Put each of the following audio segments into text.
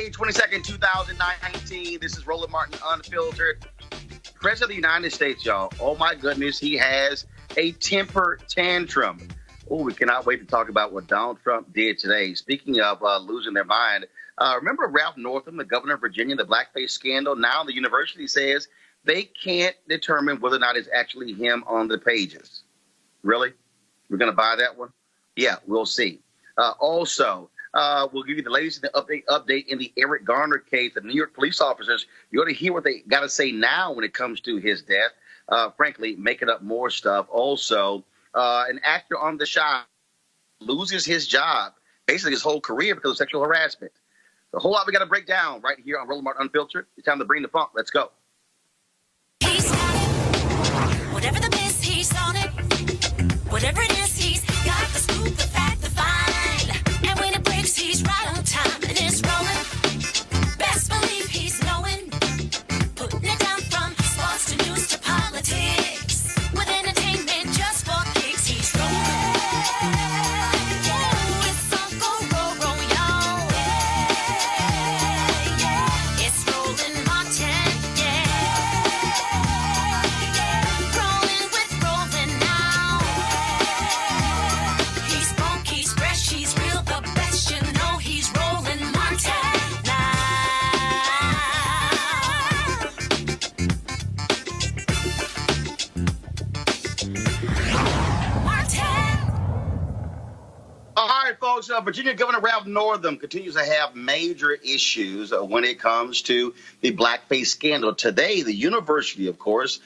May 22nd, 2019. This is Roland Martin Unfiltered. President of the United States, y'all. Oh, my goodness. He has a temper tantrum. Oh, we cannot wait to talk about what Donald Trump did today. Speaking of losing their mind, remember Ralph Northam, the governor of Virginia, the blackface scandal? Now the university says they can't determine whether or not it's actually him on the pages. Really? We're going to buy that one? Yeah, we'll see. Also, we'll give you the latest update in the Eric Garner case. The New York police officers, you ought to hear what they got to say now when it comes to his death. Frankly, making up more stuff. Also, an actor on The Shop loses his job, basically his whole career because of sexual harassment. A whole lot we got to break down right here on Roland Martin Unfiltered. It's time to bring the funk. Let's go. He's got it. Whatever the miss, he's on it. Whatever it is, he's got the scoop, the fact, the find. And when it breaks, he's right on time and it's rolling. Best believe he's knowing. Putting it down from sports to news to politics. With entertainment just for kicks, he's rolling. Yeah, it's Uncle Roro, y'all. Yeah, yeah, it's Roland Martin, yeah. Rolling with Roland now. He's funk, he's fresh, he's real, the best, you know he's Roland Martin now. Martin. All right, folks. Virginia Governor Ralph Northam continues to have major issues when it comes to the blackface scandal. Today, the university, of course,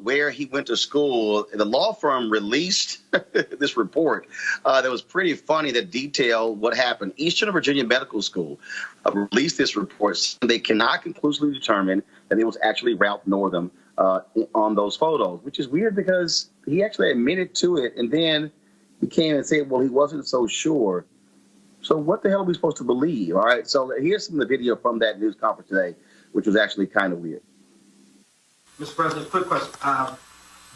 where he went to school, the law firm released this report that was pretty funny that detailed what happened. Eastern Virginia Medical School released this report saying they cannot conclusively determine that it was actually Ralph Northam on those photos, which is weird because he actually admitted to it and then he came and said, well, he wasn't so sure. So what the hell are we supposed to believe? All right. So here's some of the video from that news conference today, which was actually kind of weird. Mr. President, quick question.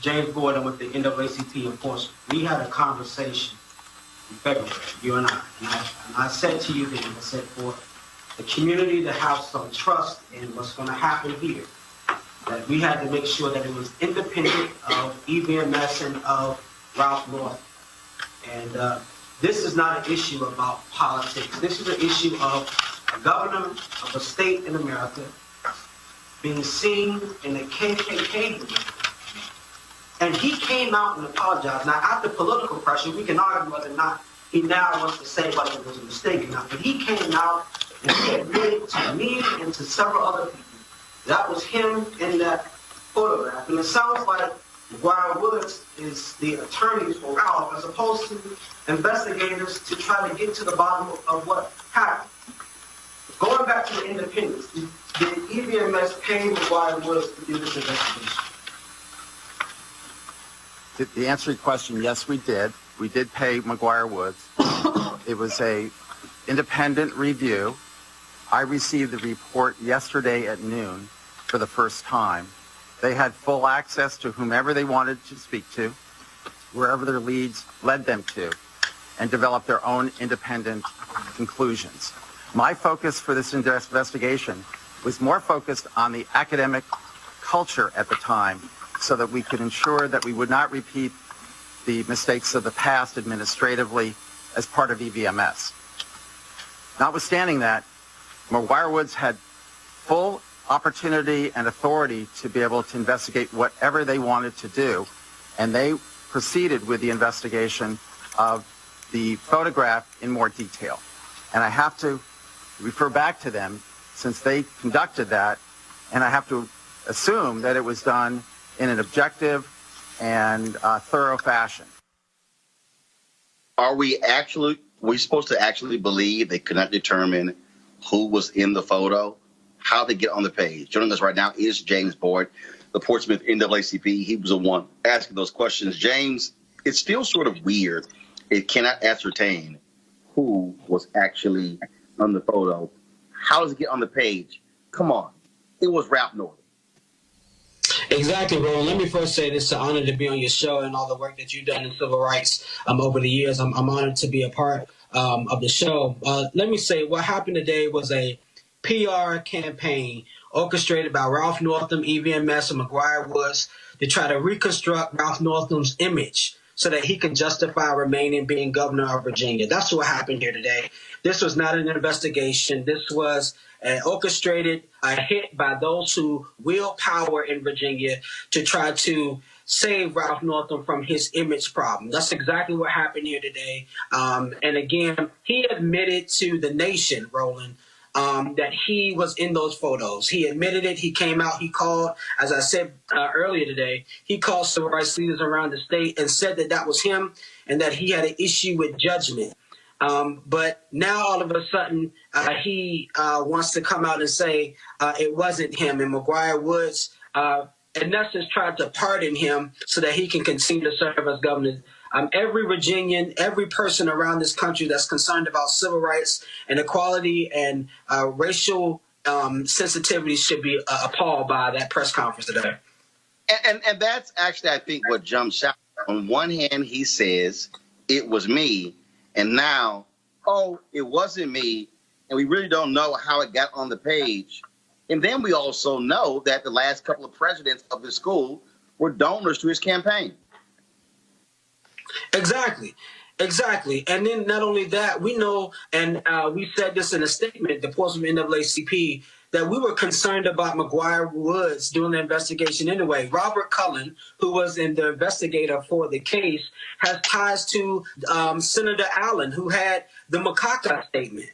James Boyd, I'm with the NAACP enforcement. We had a conversation in February, you and I. And I said to you then, I said for the community to have some trust in what's going to happen here, that we had to make sure that it was independent of EVMS and of Ralph Northam. And this is not an issue about politics. This is an issue of a governor of a state in America being seen in a KKK movement. And he came out and apologized. Now, after political pressure, we can argue whether or not he now wants to say whether it was a mistake or not. But he came out and he admitted to me and to several other people that was him in that photograph. And it sounds like McGuire Woods is the attorney for Ralph as opposed to investigators to try to get to the bottom of what happened. Going back to the independence, did EVMS pay McGuire Woods to do this investigation? The answer to your question, yes, we did. We did pay McGuire Woods. It was a independent review. I received the report yesterday at noon for the first time. They had full access to whomever they wanted to speak to, wherever their leads led them to, and develop their own independent conclusions. My focus for this investigation was more focused on the academic culture at the time so that we could ensure that we would not repeat the mistakes of the past administratively as part of EVMS. Notwithstanding that, McGuire Woods had full opportunity and authority to be able to investigate whatever they wanted to do, and they proceeded with the investigation of the photograph in more detail. And I have to refer back to them since they conducted that, and I have to assume that it was done in an objective and thorough fashion. Are we supposed to actually believe they could not determine who was in the photo? How they get on the page? Joining us right now is James Boyd, the Portsmouth NAACP. He was the one asking those questions. James, it's still sort of weird. It cannot ascertain who was actually on the photo. How does it get on the page? Come on. It was Ralph Northam. Exactly, Roland. Let me first say this: it's an honor to be on your show and all the work that you've done in civil rights over the years. I'm honored to be a part of the show. Let me say what happened today was a PR campaign orchestrated by Ralph Northam, EVMS, and McGuire Woods to try to reconstruct Ralph Northam's image so that he can justify remaining being governor of Virginia. That's what happened here today. This was not an investigation. This was an orchestrated hit by those who wield power in Virginia to try to save Ralph Northam from his image problem. That's exactly what happened here today. And again, he admitted to the nation, Roland, that he was in those photos. He admitted it. He came out. He called, as I said earlier today, he called civil rights leaders around the state and said that that was him and that he had an issue with judgment. But now all of a sudden he wants to come out and say it wasn't him. And McGuire Woods, in essence, tried to pardon him so that he can continue to serve as governor. Every Virginian, every person around this country that's concerned about civil rights and equality and racial sensitivity should be appalled by that press conference today. And that's actually, I think, what jumps out. On one hand, he says, it was me. And now, oh, it wasn't me. And we really don't know how it got on the page. And then we also know that the last couple of presidents of the school were donors to his campaign. Exactly. And then not only that, we know, and we said this in a statement, the Portsmouth NAACP, that we were concerned about McGuire Woods doing the investigation anyway. Robert Cullen, who was the investigator for the case, has ties to Senator Allen, who had the Macaca statement.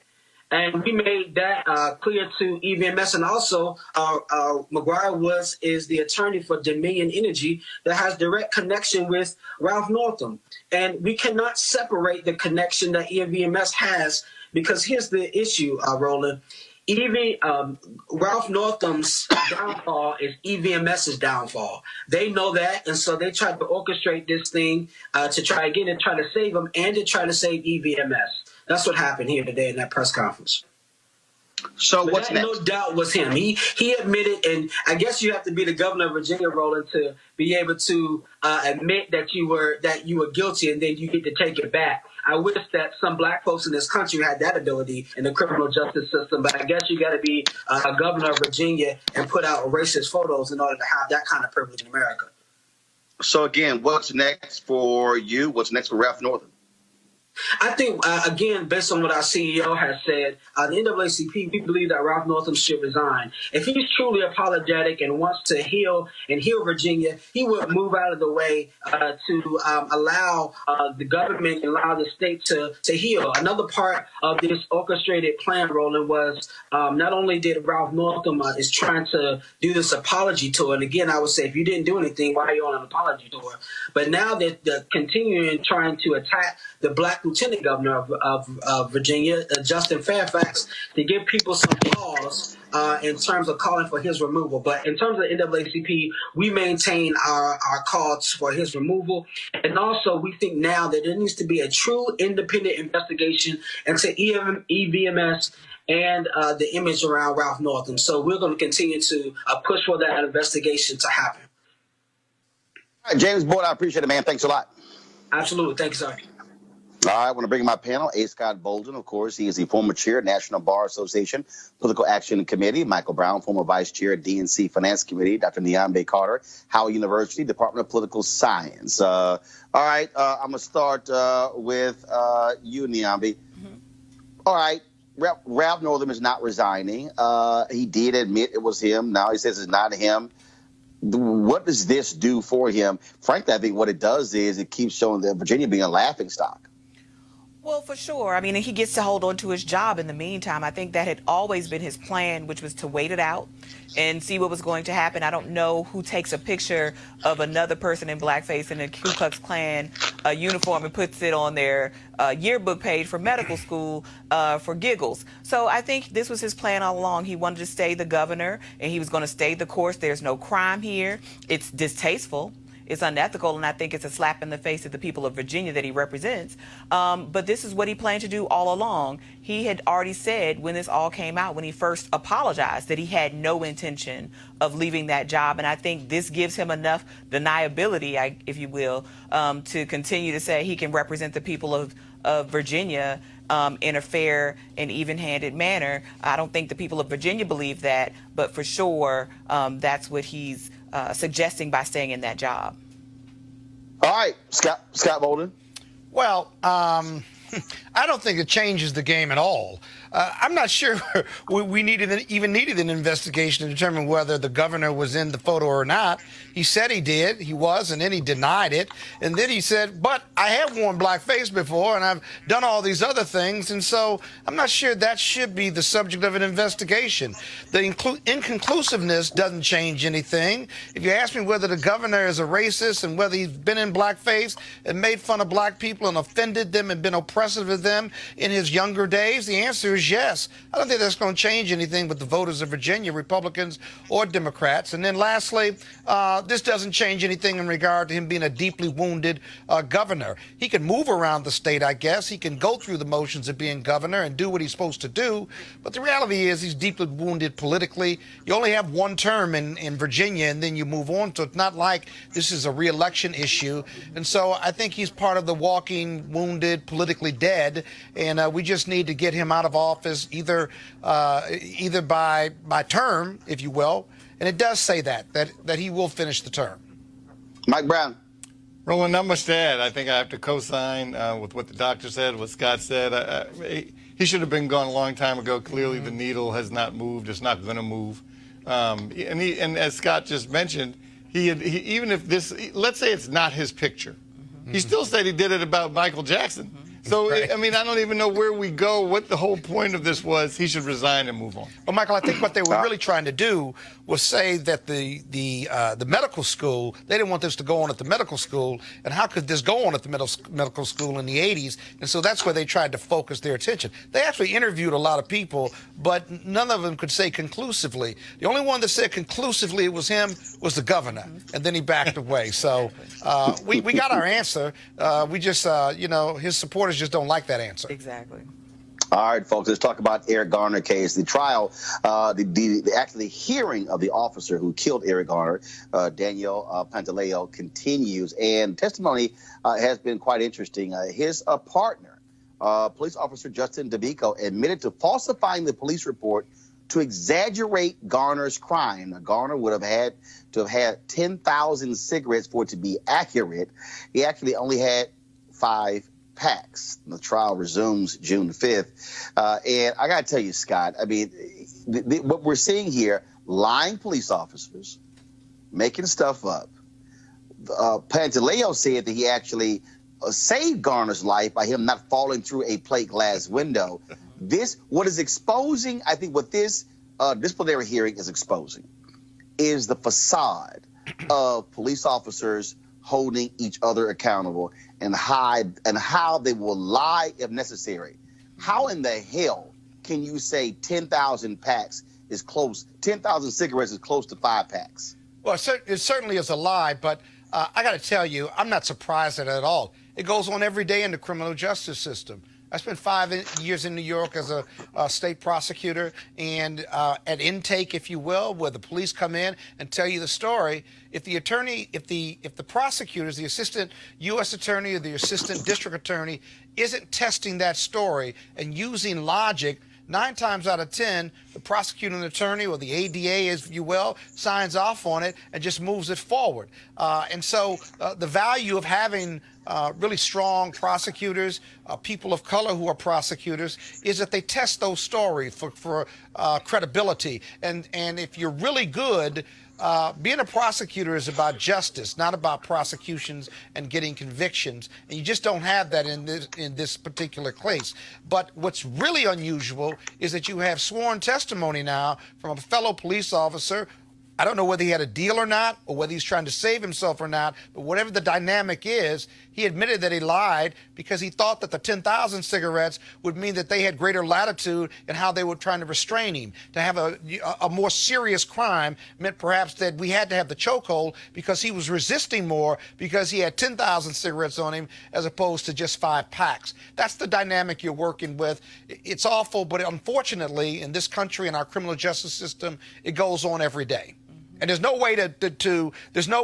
And we made that clear to EVMS. And also, McGuire Woods is the attorney for Dominion Energy that has direct connection with Ralph Northam. And we cannot separate the connection that EVMS has, because here's the issue, Roland. Ralph Northam's downfall is EVMS's downfall. They know that, and so they tried to orchestrate this thing to try again and try to save him and to try to save EVMS. That's what happened here today in that press conference. So but what's that, next? No doubt, was him. He admitted, and I guess you have to be the governor of Virginia, Roland, to be able to admit that you were guilty, and then you get to take it back. I wish that some black folks in this country had that ability in the criminal justice system, but I guess you got to be a governor of Virginia and put out racist photos in order to have that kind of privilege in America. So again, what's next for you? What's next for Ralph Northam? I think, again, based on what our CEO has said, the NAACP, we believe that Ralph Northam should resign. If he's truly apologetic and wants to heal Virginia, he would move out of the way to allow the government and allow the state to heal. Another part of this orchestrated plan, Roland, was not only did Ralph Northam is trying to do this apology tour, and again, I would say, if you didn't do anything, why are you on an apology tour? But now that they're continuing trying to attack the black lieutenant governor of Virginia, Justin Fairfax, to give people some pause in terms of calling for his removal. But in terms of the NAACP, we maintain our calls for his removal. And also, we think now that there needs to be a true independent investigation into EVMS and the image around Ralph Northam. So we're going to continue to push for that investigation to happen. All right, James Boyd, I appreciate it, man. Thanks a lot. Absolutely. Thank you, sir. All right, I want to bring my panel. A. Scott Bolden, of course. He is the former chair, National Bar Association Political Action Committee. Michael Brown, former vice chair, DNC Finance Committee. Dr. Niambe Carter, Howard University, Department of Political Science. All right, I'm going to start with you, Niambe. Mm-hmm. All right, Ralph Northam is not resigning. He did admit it was him. Now he says it's not him. What does this do for him? Frankly, I think what it does is it keeps showing that Virginia being a laughingstock. Well, for sure. I mean, he gets to hold on to his job in the meantime. I think that had always been his plan, which was to wait it out and see what was going to happen. I don't know who takes a picture of another person in blackface in a Ku Klux Klan uniform and puts it on their yearbook page for medical school for giggles. So I think this was his plan all along. He wanted to stay the governor, and he was going to stay the course. There's no crime here. It's distasteful. It's unethical, and I think it's a slap in the face of the people of Virginia that he represents. But this is what he planned to do all along. He had already said when this all came out, when he first apologized, that he had no intention of leaving that job. And I think this gives him enough deniability, if you will, to continue to say he can represent the people of of Virginia in a fair and even-handed manner. I don't think the people of Virginia believe that, but for sure, that's what he's suggesting by staying in that job. All right, Scott Bolden. Well, I don't think it changes the game at all. I'm not sure we even needed an investigation to determine whether the governor was in the photo or not. He said he did. He was, and then he denied it. And then he said, but I have worn blackface before, and I've done all these other things. And so I'm not sure that should be the subject of an investigation. The inconclusiveness doesn't change anything. If you ask me whether the governor is a racist and whether he's been in blackface and made fun of black people and offended them and been oppressive of them in his younger days, the answer is yes. I don't think that's going to change anything with the voters of Virginia, Republicans or Democrats. And then lastly, this doesn't change anything in regard to him being a deeply wounded governor. He can move around the state, I guess. He can go through the motions of being governor and do what he's supposed to do. But the reality is he's deeply wounded politically. You only have one term in Virginia, and then you move on. So it's not like this is a re-election issue. And so I think he's part of the walking, wounded, politically dead. And we just need to get him out of office either by term, if you will. And it does say that he will finish the term. Mike Brown. Roland, not much to add. I think I have to co-sign with what the doctor said, what Scott said. He should have been gone a long time ago. Clearly, the needle has not moved. It's not going to move. And as Scott just mentioned, even if this, let's say it's not his picture, he still said he did it about Michael Jackson. So, right. I mean, I don't even know where we go, what the whole point of this was. He should resign and move on. Well, Michael, I think what they were really trying to do was say that the medical school, they didn't want this to go on at the medical school, and how could this go on at the medical school in the 80s? And so that's where they tried to focus their attention. They actually interviewed a lot of people, but none of them could say conclusively. The only one that said conclusively it was him was the governor, and then he backed away. So we got our answer. We just, his supporters just don't like that answer. Exactly. All right, folks, let's talk about Eric Garner case. The trial, the hearing of the officer who killed Eric Garner, Daniel Pantaleo, continues, and testimony has been quite interesting. His partner, police officer Justin DeVico, admitted to falsifying the police report to exaggerate Garner's crime. Now, Garner would have had to have had 10,000 cigarettes for it to be accurate. He actually only had 5 packs. The trial resumes June 5th. And I got to tell you, Scott, I mean, what we're seeing here, lying police officers, making stuff up. Pantaleo said that he actually saved Garner's life by him not falling through a plate glass window. What is exposing, I think what this disciplinary hearing is exposing, is the facade of police officers holding each other accountable and how they will lie if necessary. How in the hell can you say 10,000 packs is close, 10,000 cigarettes is close to 5 packs? Well, it certainly is a lie, but I got to tell you, I'm not surprised at it at all. It goes on every day in the criminal justice system. I spent 5 years in New York as a state prosecutor, and at intake, if you will, where the police come in and tell you the story. If the attorney, if the prosecutors, the assistant U.S. attorney or the assistant district attorney isn't testing that story and using logic, 9 times out of 10, the prosecuting attorney or the ADA, if you will, signs off on it and just moves it forward. And so the value of having really strong prosecutors, people of color who are prosecutors, is that they test those stories for credibility. And if you're really good, being a prosecutor is about justice, not about prosecutions and getting convictions. And you just don't have that in this particular case. But what's really unusual is that you have sworn testimony now from a fellow police officer. I don't know whether he had a deal or not, or whether he's trying to save himself or not, but whatever the dynamic is, he admitted that he lied because he thought that the 10,000 cigarettes would mean that they had greater latitude in how they were trying to restrain him. To have a more serious crime meant perhaps that we had to have the chokehold because he was resisting more because he had 10,000 cigarettes on him as opposed to just 5 packs. That's the dynamic you're working with. It's awful, but unfortunately, in this country, in our criminal justice system, it goes on every day. And there's no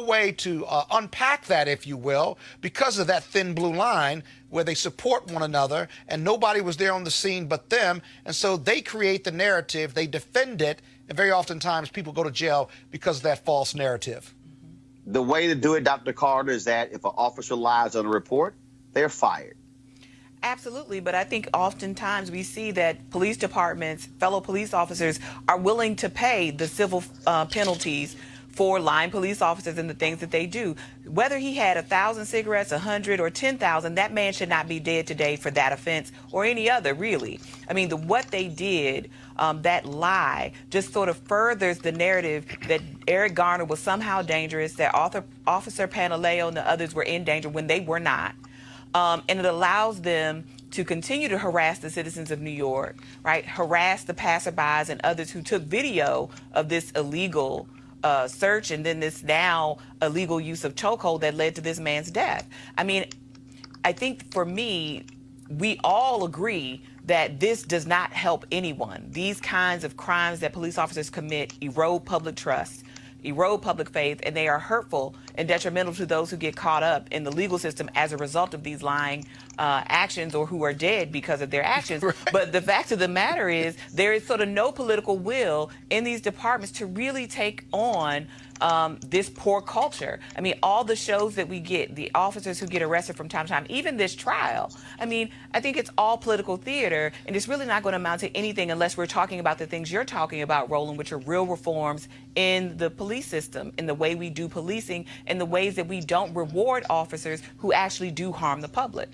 way to unpack that, if you will, because of that thin blue line where they support one another and nobody was there on the scene but them. And so they create the narrative, they defend it, and very oftentimes people go to jail because of that false narrative. The way to do it, Dr. Carter, is that if an officer lies on a report, they're fired. Absolutely, but I think oftentimes we see that police departments, fellow police officers, are willing to pay the civil penalties for lying police officers and the things that they do. Whether he had 1,000 cigarettes, 100, or 10,000, that man should not be dead today for that offense or any other, really. I mean, what they did, that lie, just sort of furthers the narrative that Eric Garner was somehow dangerous, that Officer Pantaleo and the others were in danger when they were not. And it allows them to continue to harass the citizens of New York, right? Harass the passerbys and others who took video of this illegal search and then this now illegal use of chokehold that led to this man's death. I mean, I think for me, we all agree that this does not help anyone. These kinds of crimes that police officers commit erode public trust, erode public faith, and they are hurtful and detrimental to those who get caught up in the legal system as a result of these lying actions or who are dead because of their actions. Right. But the fact of the matter is there is sort of no political will in these departments to really take on this poor culture. I mean, all the shows that we get, the officers who get arrested from time to time, even this trial, I mean, I think it's all political theater, and it's really not going to amount to anything unless we're talking about the things you're talking about, Roland, which are real reforms in the police system, in the way we do policing, and the ways that we don't reward officers who actually do harm the public.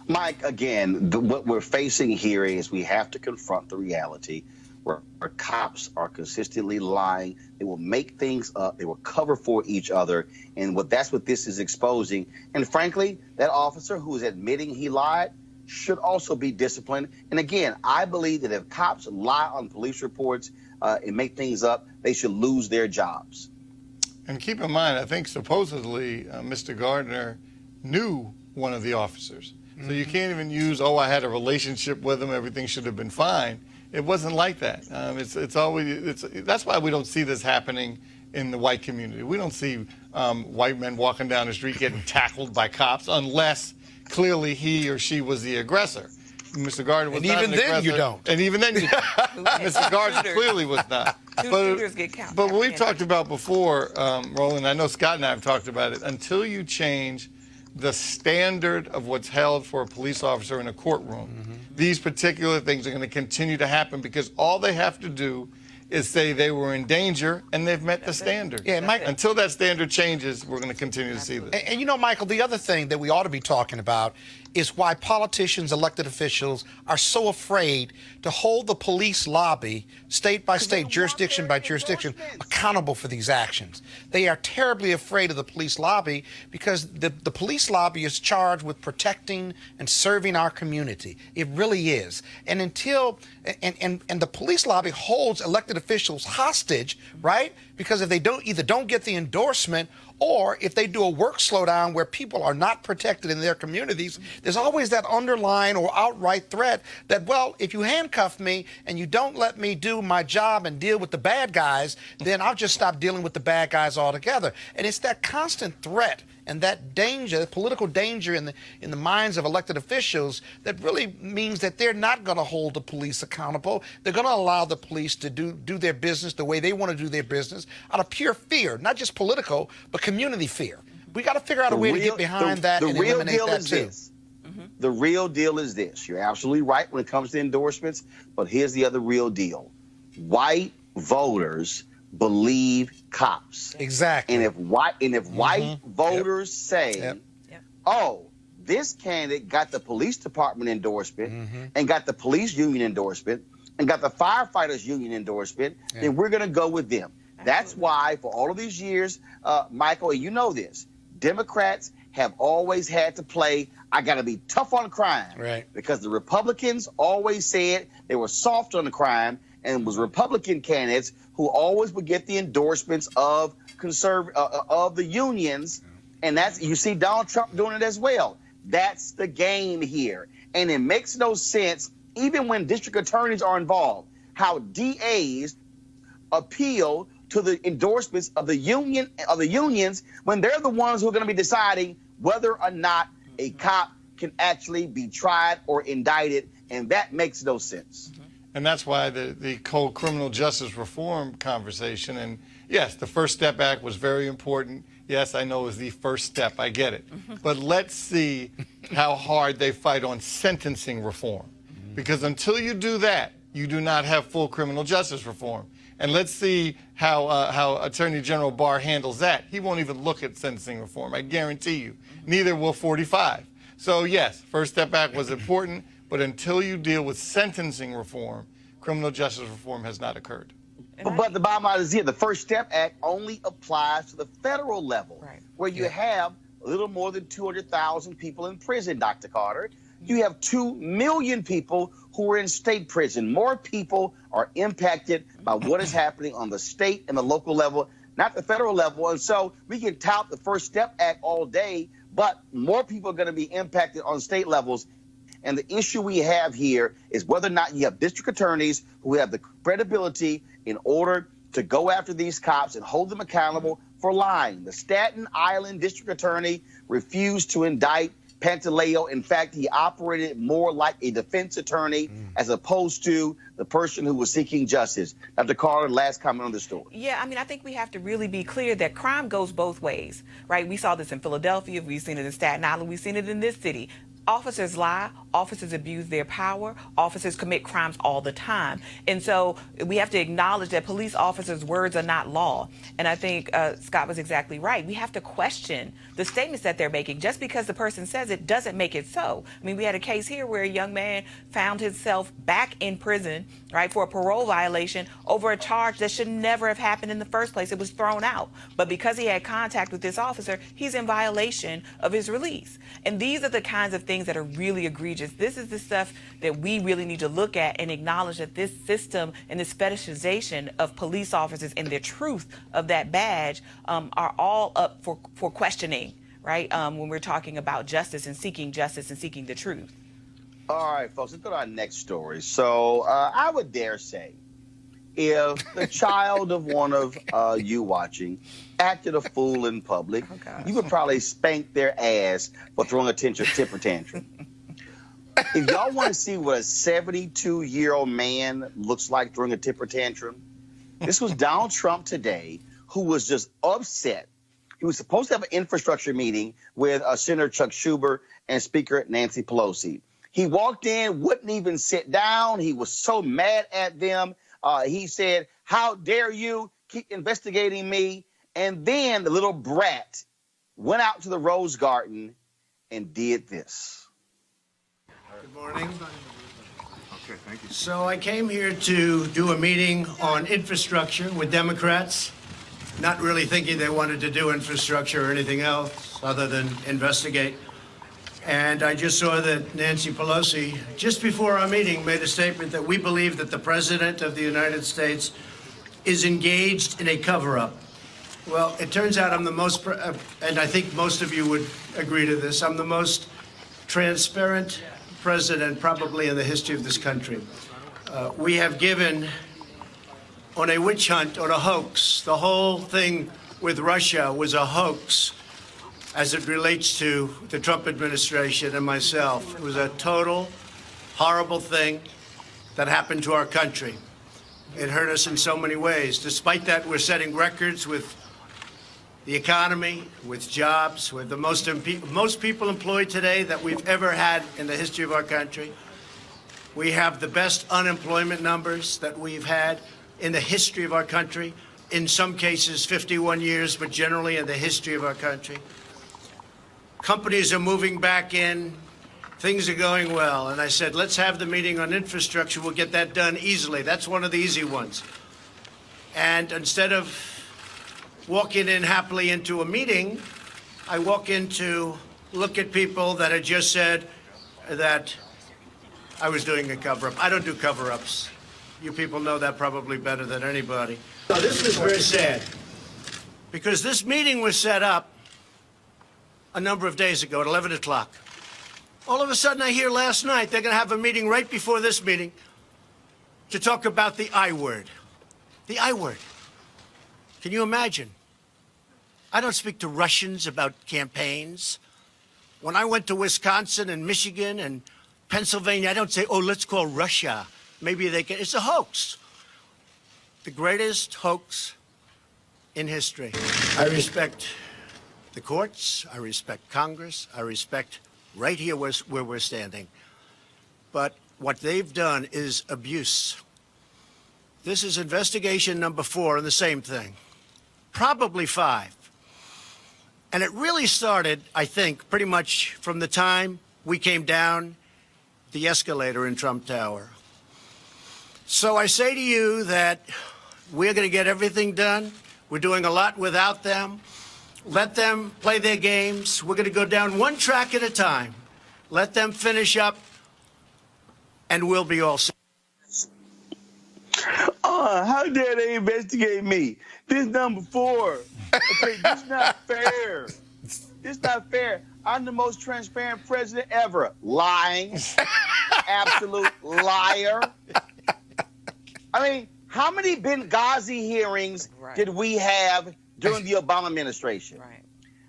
Mike, again, what we're facing here is we have to confront the reality where our cops are consistently lying. They will make things up. They will cover for each other. And that's what this is exposing. And frankly, that officer who is admitting he lied should also be disciplined. And again, I believe that if cops lie on police reports and make things up, they should lose their jobs. And keep in mind, I think supposedly Mr. Gardner knew one of the officers. Mm-hmm. So you can't even use, I had a relationship with him, everything should have been fine. It wasn't like that. That's why we don't see this happening in the white community. We don't see white men walking down the street getting tackled by cops unless clearly he or she was the aggressor. Mr. Gardner was not an aggressor. And even then you don't. And even then you don't. Mr. Gardner clearly was not. Shooters get counted. But what we've talked about before, Roland, I know Scott and I have talked about it, until you change the standard of what's held for a police officer in a courtroom, these particular things are going to continue to happen because all they have to do is say they were in danger and they've met the standard. Yeah, Mike, until that standard changes, we're going to continue to see this. And you know, Michael, the other thing that we ought to be talking about is why politicians, elected officials are so afraid to hold the police lobby, state by state, jurisdiction by jurisdiction, accountable for these actions. They are terribly afraid of the police lobby because the police lobby is charged with protecting and serving our community. It really is. And until and the police lobby holds elected officials hostage, right? Because if they don't get the endorsement, or if they do a work slowdown where people are not protected in their communities, there's always that underlying or outright threat that, well, if you handcuff me and you don't let me do my job and deal with the bad guys, then I'll just stop dealing with the bad guys altogether. And it's that constant threat and that danger, political danger in the minds of elected officials that really means that they're not going to hold the police accountable. They're going to allow the police to do their business the way they want to do their business out of pure fear, not just political, but community fear. We got to figure out a way to get behind that and eliminate that too. The real deal is this. You're absolutely right when it comes to endorsements, but here's the other real deal. White voters believe cops. Exactly. And if white voters say, oh, this candidate got the police department endorsement and got the police union endorsement and got the firefighters union endorsement, then we're going to go with them. That's why for all of these years, Michael, and you know this, Democrats have always had to play, I got to be tough on crime. Right. Because the Republicans always said they were soft on the crime, and it was Republican candidates who always would get the endorsements of of the unions. And that's, you see Donald Trump doing it as well. That's the game here. And it makes no sense, even when district attorneys are involved, how DAs appeal to the endorsements of the unions when they're the ones who are going to be deciding whether or not a cop can actually be tried or indicted, and that makes no sense. And that's why the whole criminal justice reform conversation, and yes, the First Step Act was very important. Yes, I know it was the first step. I get it. But let's see how hard they fight on sentencing reform. Because until you do that, you do not have full criminal justice reform. And let's see how Attorney General Barr handles that. He won't even look at sentencing reform, I guarantee you. Neither will 45. So yes, First Step Act was important, but until you deal with sentencing reform, criminal justice reform has not occurred. But the bottom line is here, the First Step Act only applies to the federal level, where you have a little more than 200,000 people in prison, Dr. Carter. You have 2 million people who are in state prison. More people are impacted by what is happening on the state and the local level, not the federal level. And so we can tout the First Step Act all day, but more people are going to be impacted on state levels. And the issue we have here is whether or not you have district attorneys who have the credibility in order to go after these cops and hold them accountable for lying. The Staten Island district attorney refused to indict Pantaleo. In fact, he operated more like a defense attorney as opposed to the person who was seeking justice. Dr. Carter, last comment on the story. Yeah, I mean, I think we have to really be clear that crime goes both ways, right? We saw this in Philadelphia. We've seen it in Staten Island. We've seen it in this city. Officers lie, officers abuse their power, officers commit crimes all the time. And so we have to acknowledge that police officers' words are not law. And I think Scott was exactly right. We have to question the statements that they're making. Just because the person says it doesn't make it so. I mean, we had a case here where a young man found himself back in prison, right, for a parole violation over a charge that should never have happened in the first place. It was thrown out. But because he had contact with this officer, he's in violation of his release. And these are the kinds of things that are really egregious. This is the stuff that we really need to look at and acknowledge that this system and this fetishization of police officers and the truth of that badge are all up for questioning, right? When we're talking about justice and seeking the truth. All right, folks, let's go to our next story. So I would dare say if the child of one of you watching acted a fool in public, you would probably spank their ass for throwing a temper tantrum. If y'all want to see what a 72-year-old man looks like throwing a temper tantrum, this was Donald Trump today, who was just upset. He was supposed to have an infrastructure meeting with Senator Chuck Schumer and Speaker Nancy Pelosi. He walked in, wouldn't even sit down. He was so mad at them. He said, "How dare you keep investigating me?" And then the little brat went out to the Rose Garden and did this. Good morning. Okay, thank you. So I came here to do a meeting on infrastructure with Democrats, not really thinking they wanted to do infrastructure or anything else other than investigate. And I just saw that Nancy Pelosi, just before our meeting, made a statement that we believe that the President of the United States is engaged in a cover-up. Well, it turns out I'm the most, and I think most of you would agree to this, I'm the most transparent president probably in the history of this country. We have given on a witch hunt, on a hoax. The whole thing with Russia was a hoax as it relates to the Trump administration and myself. It was a total horrible thing that happened to our country. It hurt us in so many ways. Despite that, we're setting records with the economy, with jobs, with the most people employed today that we've ever had in the history of our country. We have the best unemployment numbers that we've had in the history of our country. In some cases, 51 years, but generally in the history of our country. Companies are moving back in. Things are going well. And I said, let's have the meeting on infrastructure. We'll get that done easily. That's one of the easy ones. And instead of walking in happily into a meeting, I walk in to look at people that had just said that I was doing a cover-up. I don't do cover-ups. You people know that probably better than anybody. So this is very sad, because this meeting was set up a number of days ago at 11 o'clock. All of a sudden, I hear last night they're going to have a meeting right before this meeting to talk about the I word. The I word. Can you imagine? I don't speak to Russians about campaigns. When I went to Wisconsin and Michigan and Pennsylvania, I don't say, oh, let's call Russia. Maybe they can. It's a hoax. The greatest hoax in history. I respect the courts. I respect Congress. I respect right here where we're standing. But what they've done is abuse. This is investigation number 4 and the same thing. Probably 5. And it really started, I think, pretty much from the time we came down the escalator in Trump Tower. So I say to you that we're going to get everything done. We're doing a lot without them. Let them play their games. We're going to go down one track at a time. Let them finish up, and we'll be all set. How dare they investigate me? This number 4. Okay, this is not fair. This is not fair. I'm the most transparent president ever. Lying. Absolute liar. I mean, how many Benghazi hearings did we have during the Obama administration? Right.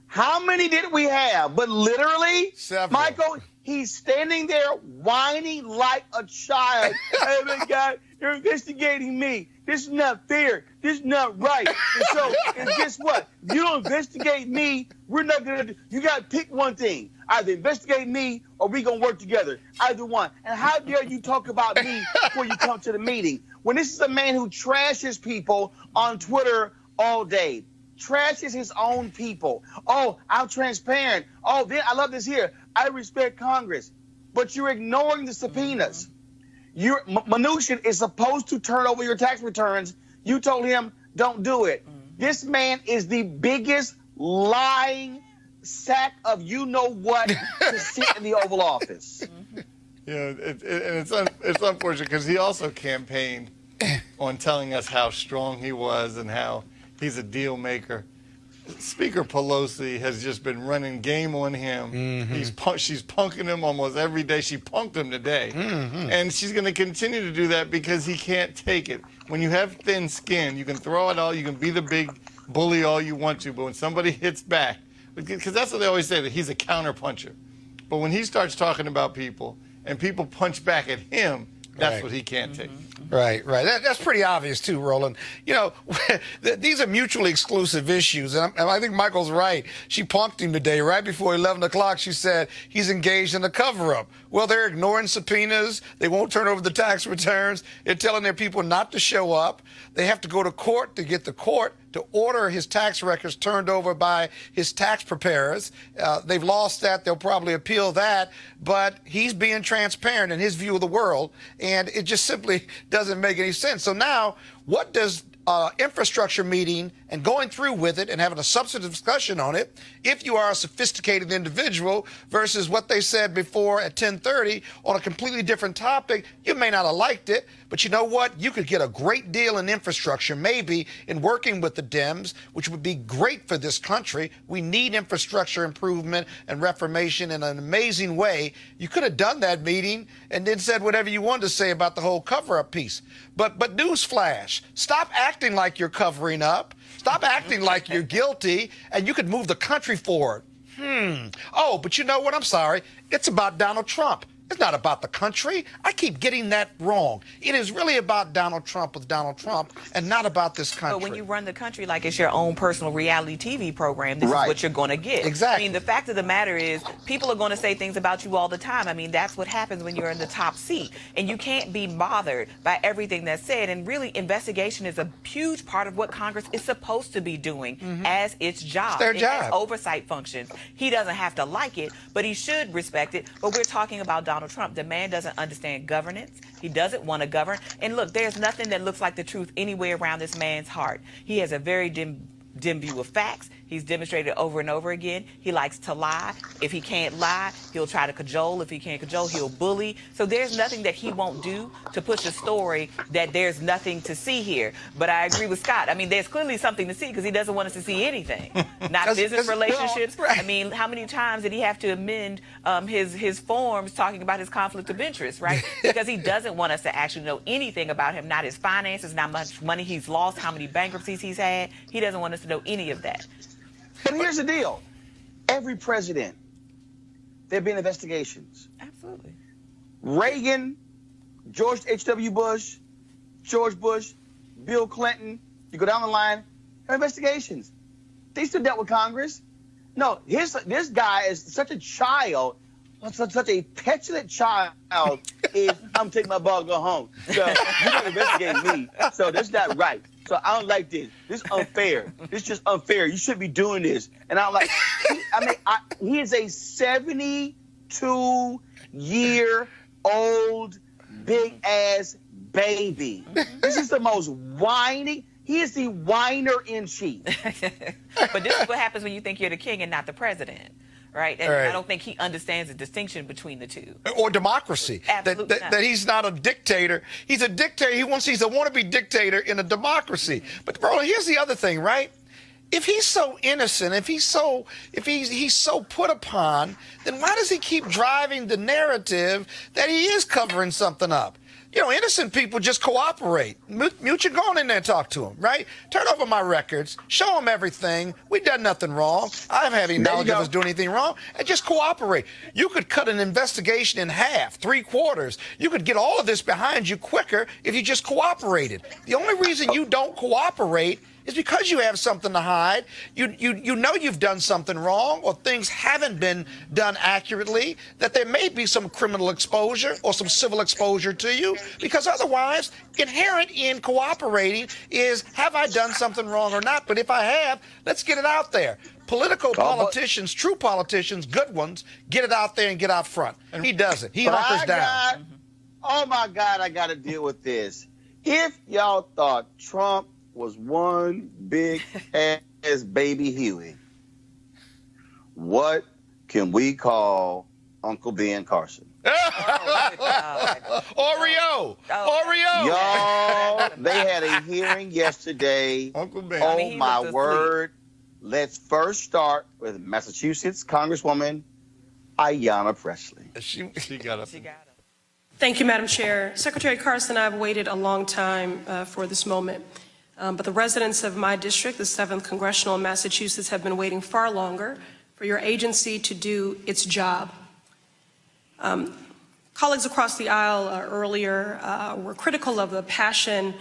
How many did we have? But literally, Several. Michael, he's standing there whining like a child. Hey, my God, you're investigating me. This is not fair. This is not right. And so, and guess what? If you don't investigate me, we're not going to. You got to pick one thing. Either investigate me or we going to work together. Either one. And how dare you talk about me before you come to the meeting? When this is a man who trashes people on Twitter all day. Trashes his own people. Oh, I'm transparent. Oh, then I love this here. I respect Congress. But you're ignoring the subpoenas. Mnuchin is supposed to turn over your tax returns. You told him, don't do it. This man is the biggest lying sack of you-know-what to sit in the Oval Office. Yeah, it's unfortunate because he also campaigned on telling us how strong he was and how he's a deal maker. Speaker Pelosi has just been running game on him. She's punking him almost every day. She punked him today. And she's going to continue to do that because he can't take it. When you have thin skin, you can throw it all, you can be the big bully all you want to, but when somebody hits back, because that's what they always say, that he's a counterpuncher. But when he starts talking about people and people punch back at him, that's what he can't take. Right. That's pretty obvious, too, Roland. You know, these are mutually exclusive issues, and I think Michael's right. She punked him today. Right before 11 o'clock, she said he's engaged in a cover-up. Well, they're ignoring subpoenas. They won't turn over the tax returns. They're telling their people not to show up. They have to go to court to get the court to order his tax records turned over by his tax preparers. They've lost that. They'll probably appeal that. But he's being transparent in his view of the world, and it just simply doesn't make any sense. So now, what does infrastructure meeting and going through with it and having a substantive discussion on it, if you are a sophisticated individual, versus what they said before at 10:30 on a completely different topic? You may not have liked it, but you know what? You could get a great deal in infrastructure, maybe in working with the Dems, which would be great for this country. We need infrastructure improvement and reformation in an amazing way. You could have done that meeting and then said whatever you wanted to say about the whole cover-up piece. But newsflash, stop acting like you're covering up. Stop acting like you're guilty, and you could move the country forward. Oh, but you know what? I'm sorry. It's about Donald Trump. It's not about the country. I keep getting that wrong. It is really about Donald Trump with Donald Trump and not about this country. But when you run the country like it's your own personal reality TV program, this is what you're going to get. Exactly. I mean, the fact of the matter is people are going to say things about you all the time. I mean, that's what happens when you're in the top seat. And you can't be bothered by everything that's said. And really, investigation is a huge part of what Congress is supposed to be doing as its job. It's their job. It has oversight functions. He doesn't have to like it, but he should respect it. But we're talking about Donald Trump. The man doesn't understand governance. He doesn't want to govern. And look, there's nothing that looks like the truth anywhere around this man's heart. He has a very dim dim view of facts. He's demonstrated over and over again. He likes to lie. If he can't lie, he'll try to cajole. If he can't cajole, he'll bully. So there's nothing that he won't do to push a story that there's nothing to see here. But I agree with Scott. I mean, there's clearly something to see because he doesn't want us to see anything. Not business relationships. Well, right. I mean, how many times did he have to amend his forms talking about his conflict of interest, right? Because he doesn't want us to actually know anything about him, not his finances, not much money he's lost, how many bankruptcies he's had. He doesn't want us to know any of that. But here's the deal. Every president, there have been investigations. Absolutely. Reagan, George H.W. Bush, George Bush, Bill Clinton, you go down the line, have investigations. They still dealt with Congress. No, this guy is such a child, such a petulant child, is I'm taking my ball and go home. So you're not investigating me, so that's not right. So I don't like this. This is unfair. This is just unfair. You shouldn't be doing this. And I'm like, he is a 72-year-old big-ass baby. This is the most whiny. He is the whiner in chief. But this is what happens when you think you're the king and not the president. Right? And Right. I don't think he understands the distinction between the two. Or democracy. Absolutely not. That he's not a dictator. He's a dictator. He's a wannabe dictator in a democracy. But Roland, here's the other thing, right? If he's so innocent, if he's so put upon, then why does he keep driving the narrative that he is covering something up? You know, innocent people just cooperate. Mute, go on in there and talk to him, right? Turn over my records. Show him everything. We've done nothing wrong. I haven't had any knowledge of us doing anything wrong. And just cooperate. You could cut an investigation in half, 3/4. You could get all of this behind you quicker if you just cooperated. The only reason you don't cooperate is because you have something to hide. You know you've done something wrong or things haven't been done accurately, that there may be some criminal exposure or some civil exposure to you, because otherwise, inherent in cooperating is, have I done something wrong or not? But if I have, let's get it out there. Politicians, true politicians, good ones, get it out there and get out front. And he doesn't. He hunkers down. Oh, my God, I got to deal with this. If y'all thought Trump was one big ass baby Huey, what can we call Uncle Ben Carson? Oreo. Y'all, they had a hearing yesterday. Uncle Ben. Oh, he my was word. Let's first start with Massachusetts Congresswoman Ayanna Pressley. She got up. Thank you, Madam Chair. Secretary Carson and I have waited a long time for this moment. But the residents of my district, the 7th Congressional in Massachusetts, have been waiting far longer for your agency to do its job. Colleagues across the aisle earlier were critical of the passion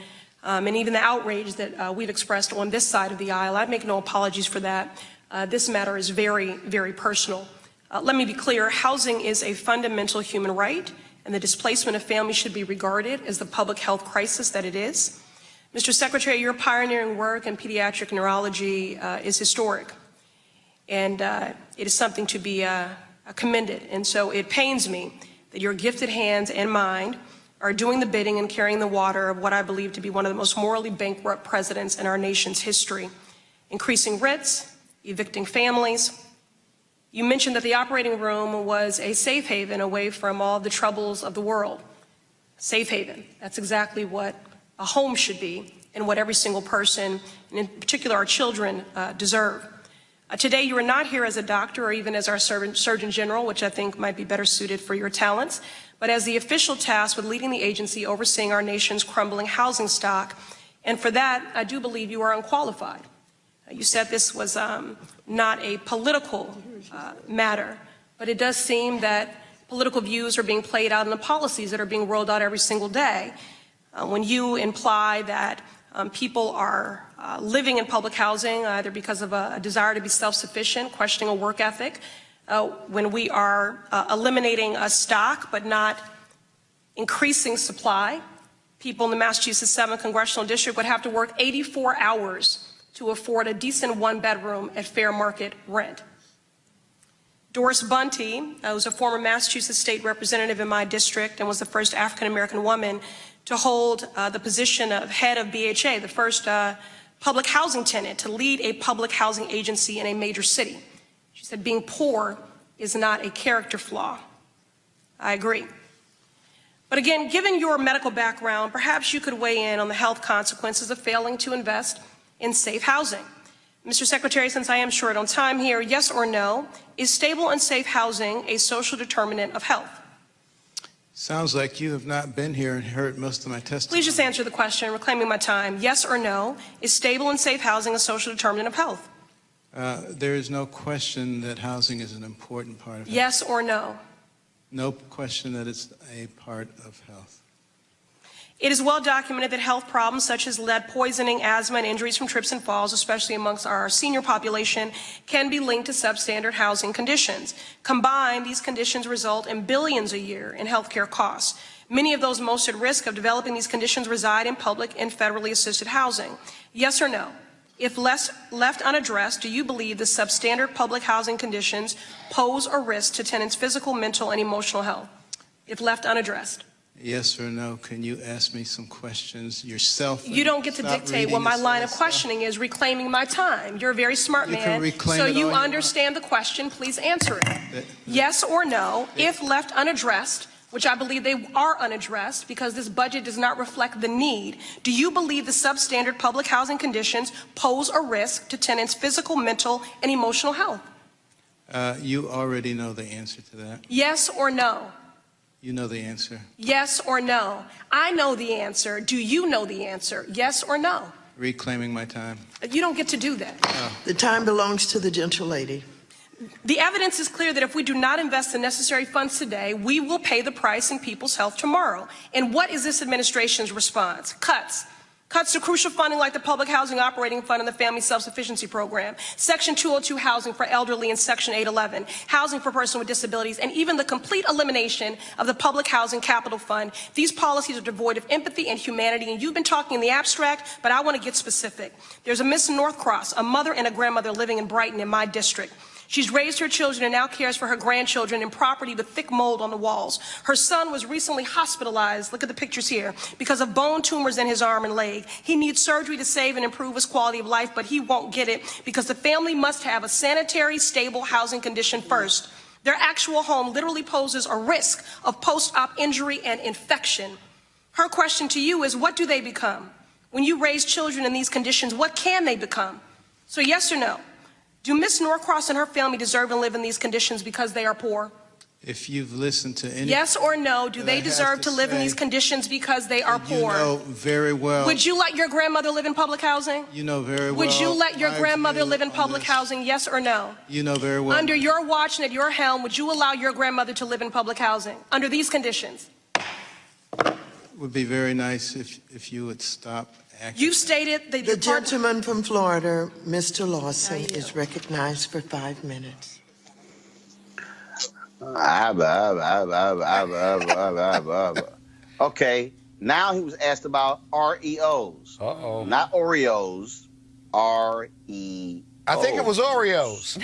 and even the outrage that we've expressed on this side of the aisle. I make no apologies for that. This matter is very, very personal. Let me be clear. Housing is a fundamental human right, and the displacement of families should be regarded as the public health crisis that it is. Mr. Secretary, your pioneering work in pediatric neurology is historic, and it is something to be commended. And so it pains me that your gifted hands and mind are doing the bidding and carrying the water of what I believe to be one of the most morally bankrupt presidents in our nation's history, increasing writs, evicting families. You mentioned that the operating room was a safe haven away from all the troubles of the world. Safe haven. That's exactly what a home should be, and what every single person, and in particular our children, deserve. Today, you are not here as a doctor or even as our Surgeon General, which I think might be better suited for your talents, but as the official tasked with leading the agency overseeing our nation's crumbling housing stock. And for that, I do believe you are unqualified. You said this was not a political matter, but it does seem that political views are being played out in the policies that are being rolled out every single day. When you imply that people are living in public housing either because of a desire to be self-sufficient, questioning a work ethic, when we are eliminating a stock but not increasing supply, people in the Massachusetts 7th Congressional District would have to work 84 hours to afford a decent one-bedroom at fair market rent. Doris Bunty, who's a former Massachusetts state representative in my district and was the first African-American woman to hold the position of head of BHA, the first public housing tenant to lead a public housing agency in a major city. She said being poor is not a character flaw. I agree. But again, given your medical background, perhaps you could weigh in on the health consequences of failing to invest in safe housing. Mr. Secretary, since I am short on time here, yes or no, is stable and safe housing a social determinant of health? Sounds like you have not been here and heard most of my testimony. Please just answer the question, reclaiming my time. Yes or no, is stable and safe housing a social determinant of health? There is no question that housing is an important part of health. Yes or no? No question that it's a part of health. It is well documented that health problems such as lead poisoning, asthma, and injuries from trips and falls, especially amongst our senior population, can be linked to substandard housing conditions. Combined, these conditions result in billions a year in healthcare costs. Many of those most at risk of developing these conditions reside in public and federally assisted housing. Yes or no? If left unaddressed, do you believe the substandard public housing conditions pose a risk to tenants' physical, mental, and emotional health? If left unaddressed. Yes or no? Can you ask me some questions yourself? You don't get to dictate what my line of questioning is, reclaiming my time. You're a very smart man, so you understand the question. Please answer it. Yes or no, if left unaddressed, which I believe they are unaddressed because this budget does not reflect the need, do you believe the substandard public housing conditions pose a risk to tenants' physical, mental, and emotional health? You already know the answer to that. Yes or no? You know the answer. Yes or no? I know the answer. Do you know the answer? Yes or no? Reclaiming my time. You don't get to do that. The time belongs to the gentle lady. The evidence is clear that if we do not invest the necessary funds today, we will pay the price in people's health tomorrow. And what is this administration's response? Cuts. Cuts to crucial funding like the Public Housing Operating Fund and the Family Self-Sufficiency Program, Section 202 housing for elderly and Section 811, housing for persons with disabilities, and even the complete elimination of the Public Housing Capital Fund. These policies are devoid of empathy and humanity, and you've been talking in the abstract, but I want to get specific. There's a Miss Northcross, a mother and a grandmother living in Brighton in my district. She's raised her children and now cares for her grandchildren in property with thick mold on the walls. Her son was recently hospitalized, look at the pictures here, because of bone tumors in his arm and leg. He needs surgery to save and improve his quality of life, but he won't get it because the family must have a sanitary, stable housing condition first. Their actual home literally poses a risk of post-op injury and infection. Her question to you is, what do they become? When you raise children in these conditions, what can they become? So yes or no? Do Ms. Norcross and her family deserve to live in these conditions because they are poor? If you've listened to any... Yes or no, do they deserve to live in these conditions because they are poor? You know very well... Would you let your grandmother live in public housing? You know very well... Would you let your grandmother live in public housing, yes or no? You know very well... Under your watch and at your helm, would you allow your grandmother to live in public housing under these conditions? It would be very nice if you would stop... You stated the gentleman from Florida, Mr. Lawson, is recognized for 5 minutes. Okay, now he was asked about REOs. Uh-oh. Not Oreos, REOs. I think it was Oreos.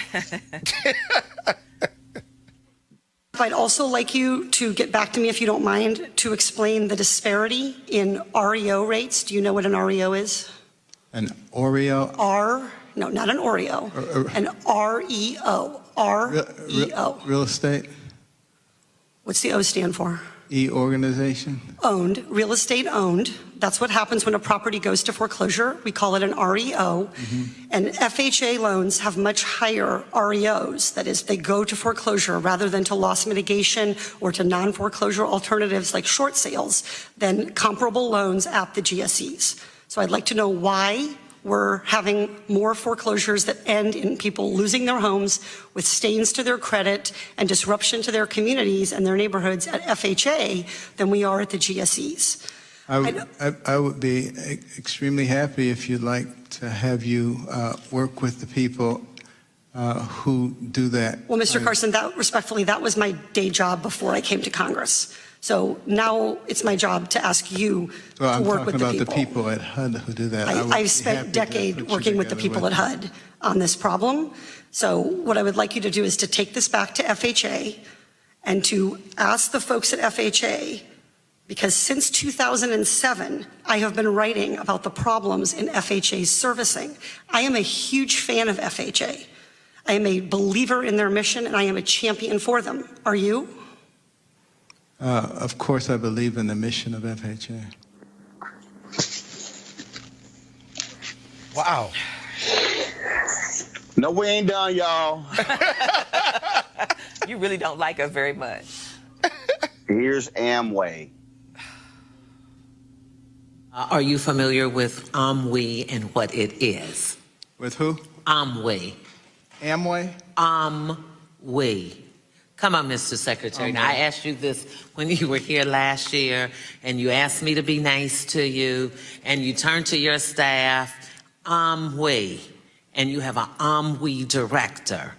I'd also like you to get back to me, if you don't mind, to explain the disparity in REO rates. Do you know what an REO is? An Oreo? No, not an Oreo. An REO. REO. Real estate? What's the O stand for? Organization? Owned, real estate owned. That's what happens when a property goes to foreclosure. We call it an REO. And FHA loans have much higher REOs. That is, they go to foreclosure rather than to loss mitigation or to non-foreclosure alternatives like short sales than comparable loans at the GSEs. So I'd like to know why we're having more foreclosures that end in people losing their homes with stains to their credit and disruption to their communities and their neighborhoods at FHA than we are at the GSEs. I would be extremely happy if you'd like to have you work with the people who do that. Well, Mr. Carson, respectfully, that was my day job before I came to Congress. So now it's my job to ask you to work with the people. I'm talking about the people at HUD who do that. I've spent a decade working with the people at HUD on this problem. So what I would like you to do is to take this back to FHA and to ask the folks at FHA Because since 2007, I have been writing about the problems in FHA's servicing. I am a huge fan of FHA. I am a believer in their mission, and I am a champion for them. Are you? Of course, I believe in the mission of FHA. Wow. No, we ain't done, y'all. You really don't like us very much. Here's Amway. Are you familiar with Amway and what it is? With who? Amway. Amway? Amway. Come on, Mr. Secretary. Now, I asked you this when you were here last year, and you asked me to be nice to you, and you turned to your staff, Amway, and you have an Amway director.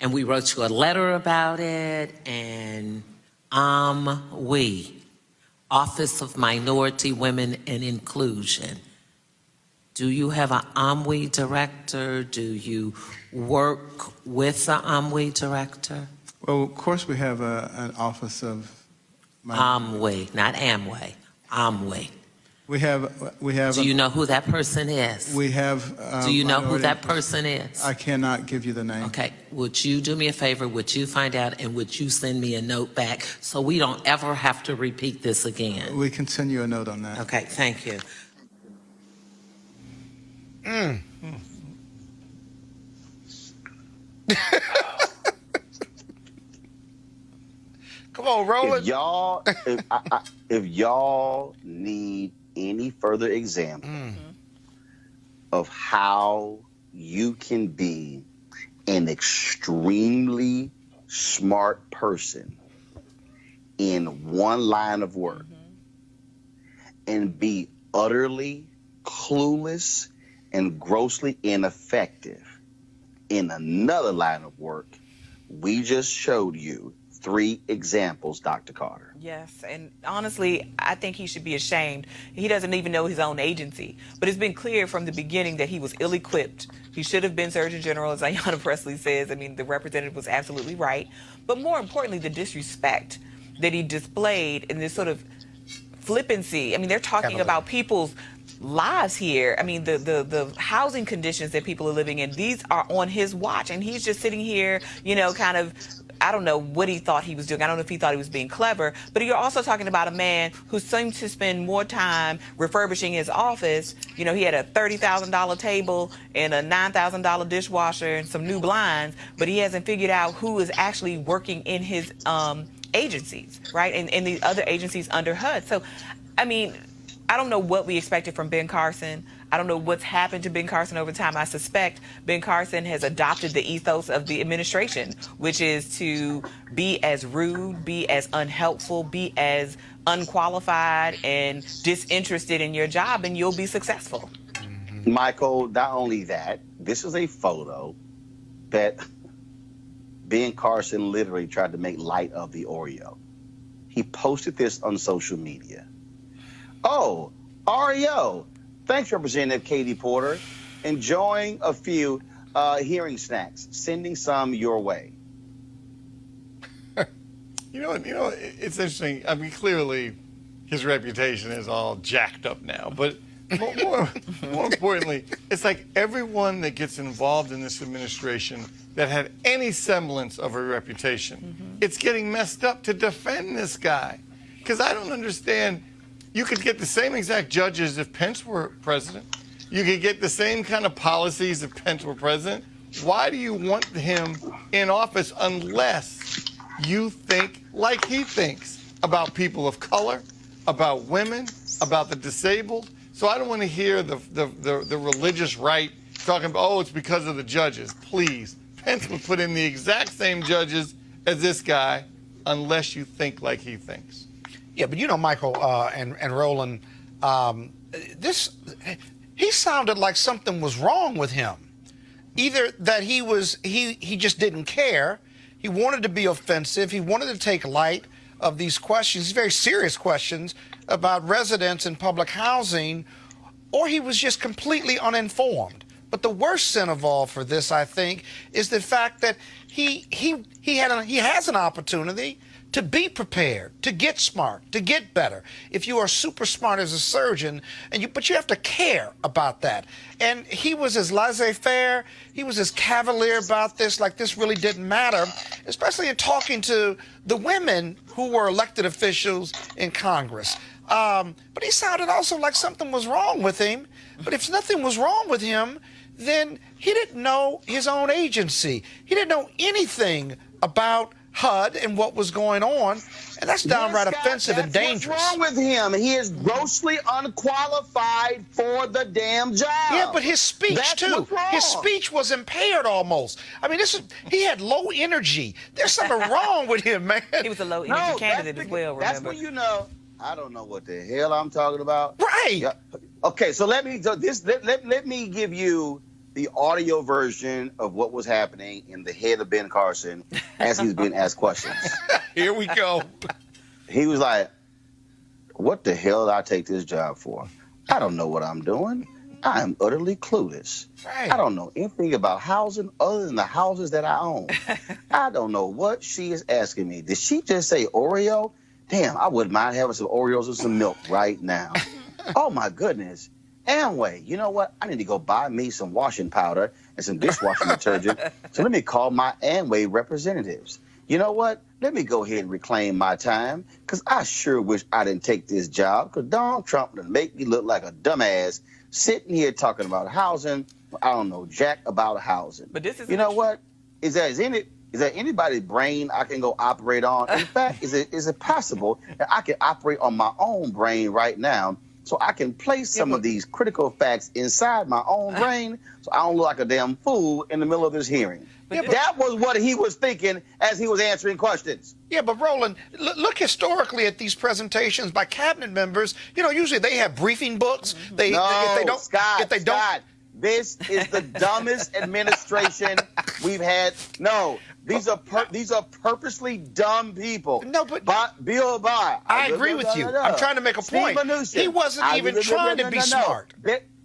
And we wrote you a letter about it, and Amway, Office of Minority Women and Inclusion. Do you have an Amway director? Do you work with an Amway director? Well, of course, we have an office of Amway, not Amway. Amway. We have. Do you know who that person is? We have. Do you know who that person is? I cannot give you the name. Okay. Would you do me a favor? Would you find out, and would you send me a note back so we don't ever have to repeat this again? We can send you a note on that. Okay. Thank you. Come on, Roland. If y'all need any further example of how you can be an extremely smart person in one line of work and be utterly clueless and grossly ineffective in another line of work, we just showed you 3 examples, Dr. Carter. Yes, and honestly, I think he should be ashamed. He doesn't even know his own agency. But it's been clear from the beginning that he was ill-equipped. He should have been Surgeon General, as Ayanna Presley says. I mean, the representative was absolutely right. But more importantly, the disrespect that he displayed in this sort of flippancy. I mean, they're talking about people's lives here. I mean, the housing conditions that people are living in, these are on his watch. And he's just sitting here, you know, kind of, I don't know what he thought he was doing. I don't know if he thought he was being clever, but you're also talking about a man who seemed to spend more time refurbishing his office. You know, he had a $30,000 table and a $9,000 dishwasher and some new blinds, but he hasn't figured out who is actually working in his agencies, right? And the other agencies under HUD. So, I mean, I don't know what we expected from Ben Carson. I don't know what's happened to Ben Carson over time. I suspect Ben Carson has adopted the ethos of the administration, which is to be as rude, be as unhelpful, be as unqualified and disinterested in your job, and you'll be successful. Michael, not only that, this is a photo that Ben Carson literally tried to make light of the Oreo. He posted this on social media. Oh, REO. Thanks, Representative Katie Porter. Enjoying a few hearing snacks. Sending some your way. You know, it's interesting. I mean, clearly, his reputation is all jacked up now. But more importantly, it's like everyone that gets involved in this administration that had any semblance of a reputation, it's getting messed up to defend this guy. Because I don't understand. You could get the same exact judges if Pence were president. You could get the same kind of policies if Pence were president. Why do you want him in office unless you think like he thinks about people of color, about women, about the disabled? So I don't want to hear the religious right talking about, oh, it's because of the judges. Please, Pence would put in the exact same judges as this guy unless you think like he thinks. Yeah, but you know, Michael and Roland, he sounded like something was wrong with him. Either that he just didn't care, he wanted to be offensive, he wanted to take light of these questions, these very serious questions about residents in public housing, or he was just completely uninformed. But the worst sin of all for this, I think, is the fact that he has an opportunity to be prepared, to get smart, to get better. If you are super smart as a surgeon, but you have to care about that. And he was as laissez-faire, he was as cavalier about this, like this really didn't matter, especially in talking to the women who were elected officials in Congress. But he sounded also like something was wrong with him. But if nothing was wrong with him, then he didn't know his own agency. He didn't know anything about HUD and what was going on, and that's downright offensive and dangerous. What's wrong with him? He is grossly unqualified for the damn job. Yeah, but his speech That's too. what's wrong. His speech was impaired almost. I mean, he had low energy. There's something wrong with him, man. He was a low energy candidate as well. Remember? That's when you know. I don't know what the hell I'm talking about. Right. Yeah. Okay, so let me give you the audio version of what was happening in the head of Ben Carson as he's being asked questions. Here we go. He was like, what the hell did I take this job for? I don't know what I'm doing. I am utterly clueless. Right. I don't know anything about housing other than the houses that I own. I don't know what she is asking me. Did she just say Oreo? Damn, I wouldn't mind having some Oreos and some milk right now. Oh, my goodness. Amway, you know what? I need to go buy me some washing powder and some dishwashing detergent. So let me call my Amway representatives. You know what? Let me go ahead and reclaim my time, because I sure wish I didn't take this job, because Donald Trump would make me look like a dumbass sitting here talking about housing. I don't know jack about housing. But this is, you know what? Is there anybody's brain I can go operate on? In fact, is it possible that I can operate on my own brain right now, so I can place some of these critical facts inside my own brain, so I don't look like a damn fool in the middle of this hearing? That was what he was thinking as he was answering questions. Yeah, but Roland, look historically at these presentations by cabinet members. You know, usually they have briefing books. Scott, this is the dumbest administration we've had. No, these are purposely dumb people. No, but Bill Barr. I agree with you. I'm trying to make a point. He wasn't even trying to be smart.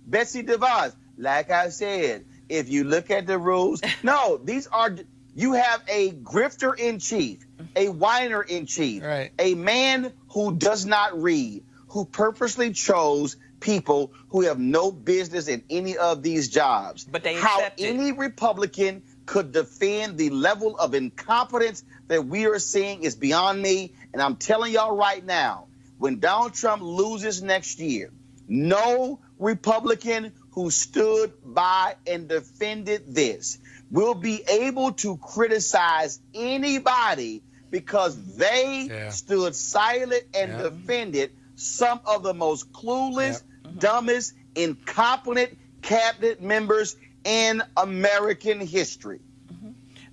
Betsy DeVos, like I said, if you look at the rules, you have a grifter in chief, a whiner in chief, right, a man who does not read, who purposely chose people who have no business in any of these jobs. But they How accept it. any Republican could defend the level of incompetence that we are seeing is beyond me. And I'm telling y'all right now, when Donald Trump loses next year, no Republican who stood by and defended this will be able to criticize anybody because they stood silent and defended some of the most clueless, dumbest, incompetent cabinet members in American history.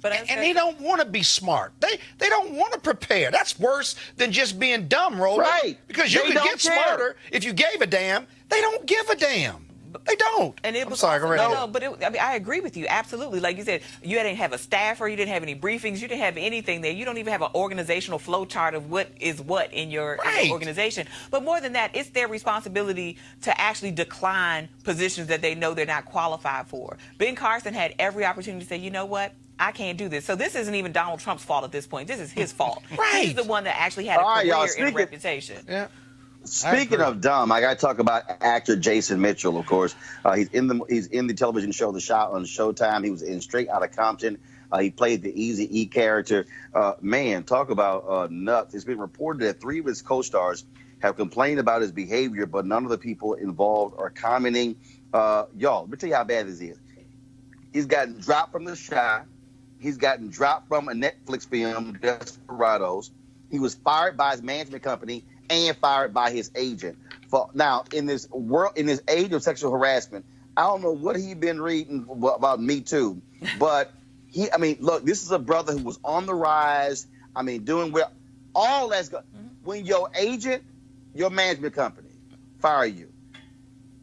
And they don't want to be smart. They don't want to prepare. That's worse than just being dumb, Roland. Right. Because you They could don't get care. smarter if you gave a damn. They don't give a damn. They don't. And it was I'm sorry, go ahead. No, but I mean, I agree with you absolutely. Like you said, you didn't have a staffer, you didn't have any briefings, you didn't have anything there. You don't even have an organizational flow chart of what is what in your organization. But more than that, it's their responsibility to actually decline positions that they know they're not qualified for. Ben Carson had every opportunity to say, you know what? I can't do this. So this isn't even Donald Trump's fault at this point. This is his fault. Right. He's the one that actually had a All right, career y'all, and a reputation. Yeah. Speaking of dumb, I got to talk about actor Jason Mitchell. Of course, he's in the television show The Shot on Showtime. He was in Straight Outta Compton. He played the Easy E character. Man, talk about nuts. It's been reported that 3 of his co-stars have complained about his behavior, but none of the people involved are commenting. Y'all, let me tell you how bad this is. He's gotten dropped from The Shot. He's gotten dropped from a Netflix film, Desperados. He was fired by his management company and fired by his agent. Now, in this age of sexual harassment, I don't know what he's been reading about Me Too, but look, this is a brother who was on the rise. I mean, doing well. All that's good. When your agent, your management company, fire you,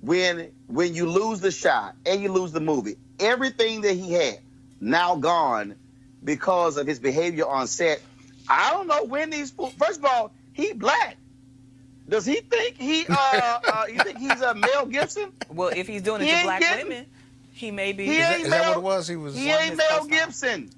when you lose The Shot and you lose the movie, everything that he had now gone because of his behavior on set. I don't know when these fools. First of all, he black. Does he think you think he's a Mel Gibson? Well, if he's doing it to black women, he may be. Is that what it was? He ain't Mel Gibson.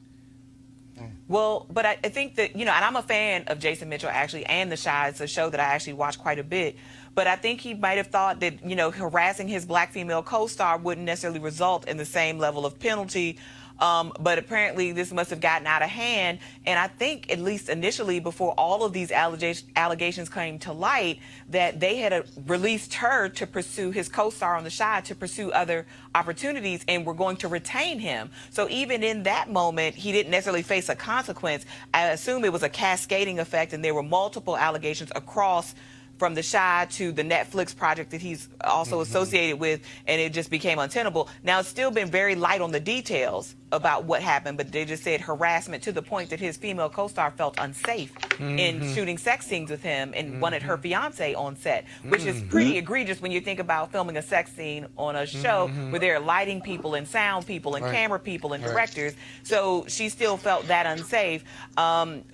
Well, but I think that, and I'm a fan of Jason Mitchell, actually, and The Chi. It's a show that I actually watch quite a bit. But I think he might have thought that, harassing his black female co-star wouldn't necessarily result in the same level of penalty. But apparently this must have gotten out of hand. And I think, at least initially, before all of these allegations came to light, that they had released her to pursue his co-star on The Chi, to pursue other opportunities, and were going to retain him. So even in that moment, he didn't necessarily face a consequence. I assume it was a cascading effect, and there were multiple allegations across from The Chi to the Netflix project that he's also associated with, and it just became untenable. Now, it's still been very light on the details about what happened, but they just said harassment to the point that his female co-star felt unsafe in shooting sex scenes with him and wanted her fiance on set, which is pretty egregious when you think about filming a sex scene on a show where there are lighting people and sound people and camera people and directors. So she still felt that unsafe.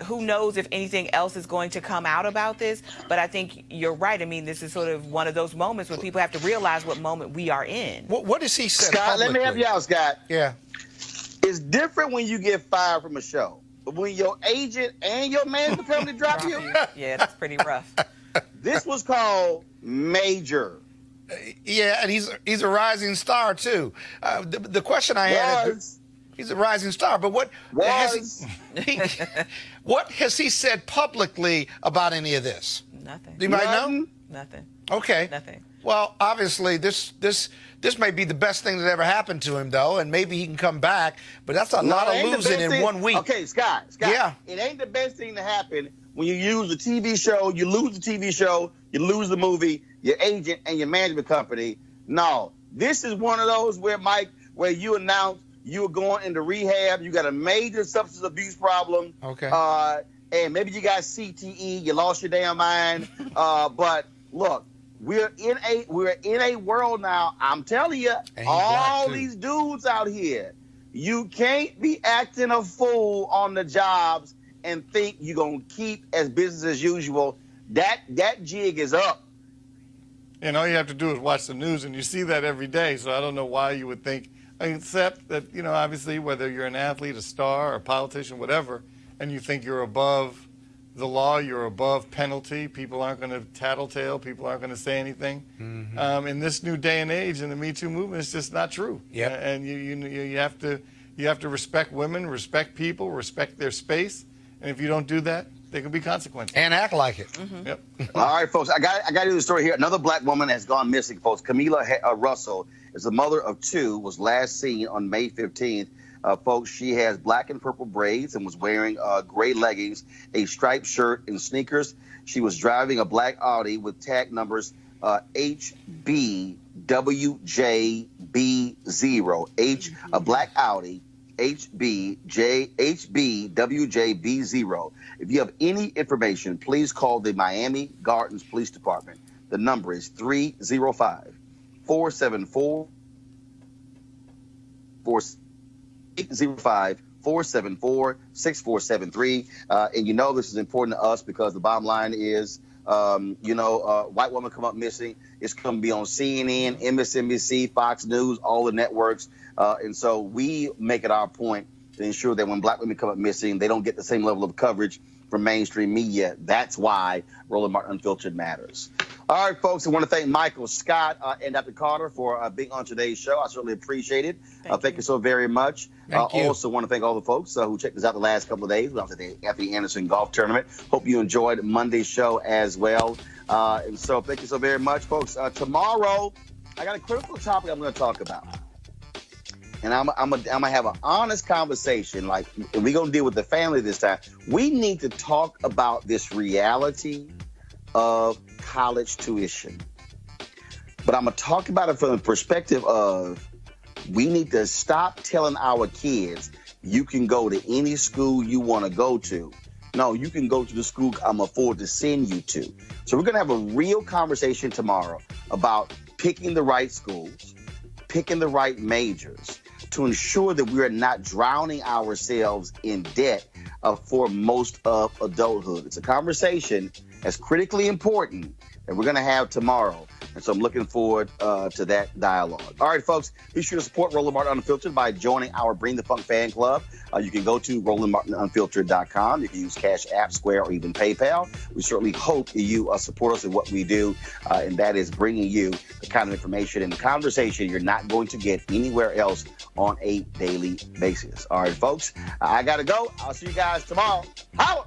Who knows if anything else is going to come out about this, but I think you're right. I mean, this is sort of one of those moments where people have to realize what moment we are in. What does he say? Scott, let me help you out, Scott. Yeah. It's different when you get fired from a show, but when your agent and your management company drop you, yeah, that's pretty rough. This was called major. Yeah, and he's a rising star too. The question I had is, he's a rising star, but what has he said publicly about any of this? Nothing. Do you might know? Nothing. Okay. Nothing. Well, obviously, this may be the best thing that ever happened to him, though, and maybe he can come back. But that's a lot of losing in 1 week. Okay, Scott. Yeah. It ain't the best thing to happen when you use a TV show, you lose the TV show, you lose the movie, your agent and your management company. No, this is one of those where, Mike, where you announced you were going into rehab, you got a major substance abuse problem. Okay. And maybe you got CTE, you lost your damn mind. But look, we're in a world now. I'm telling you, all these dudes out here, you can't be acting a fool on the jobs and think you're gonna keep as business as usual. That jig is up. And all you have to do is watch the news, and you see that every day. So I don't know why you would think, except that, obviously, whether you're an athlete, a star, a politician, whatever, and you think you're above the law, you're above penalty, people aren't going to tattletale, people aren't going to say anything. In this new day and age, in the Me Too movement, it's just not true. Yeah. And you have to respect women, respect people, respect their space, and if you don't do that, there can be consequences. And act like it. Yep. All right, folks, I got to do the story here. Another black woman has gone missing, folks. Camila Russell is the mother of two, was last seen on May 15th. Folks, she has black and purple braids and was wearing gray leggings, a striped shirt, and sneakers. She was driving a black Audi with tag numbers HBWJB0. A black Audi, HBWJB0. If you have any information, please call the Miami Gardens Police Department. The number is 305-474-474. 805-474-6473. And this is important to us because the bottom line is, white woman come up missing. It's going to be on CNN, MSNBC, Fox News, all the networks. And so we make it our point to ensure that when black women come up missing, they don't get the same level of coverage from mainstream media. That's why Roland Martin Unfiltered matters. All right, folks, I want to thank Michael, Scott, and Dr. Carter for being on today's show. I certainly appreciate it. Thank you so very much. Thank you. Also want to thank all the folks who checked us out the last couple of days after the Anthony Anderson Golf Tournament. Hope you enjoyed Monday's show as well. And so thank you so very much, folks. Tomorrow, I got a critical topic I'm going to talk about. And I'm gonna have an honest conversation. Like, we're going to deal with the family this time. We need to talk about this reality of college tuition. But I'm going to talk about it from the perspective of we need to stop telling our kids you can go to any school you want to go to. No, you can go to the school I'm afford to send you to. So we're going to have a real conversation tomorrow about picking the right schools, picking the right majors to ensure that we are not drowning ourselves in debt for most of adulthood. It's a conversation that's critically important that we're going to have tomorrow. And so I'm looking forward to that dialogue. All right, folks, be sure to support Roland Martin Unfiltered by joining our Bring the Funk fan club. You can go to RolandMartinUnfiltered.com. You can use Cash App, Square, or even PayPal. We certainly hope you support us in what we do, and that is bringing you the kind of information and conversation you're not going to get anywhere else on a daily basis. All right, folks, I got to go. I'll see you guys tomorrow. Holla!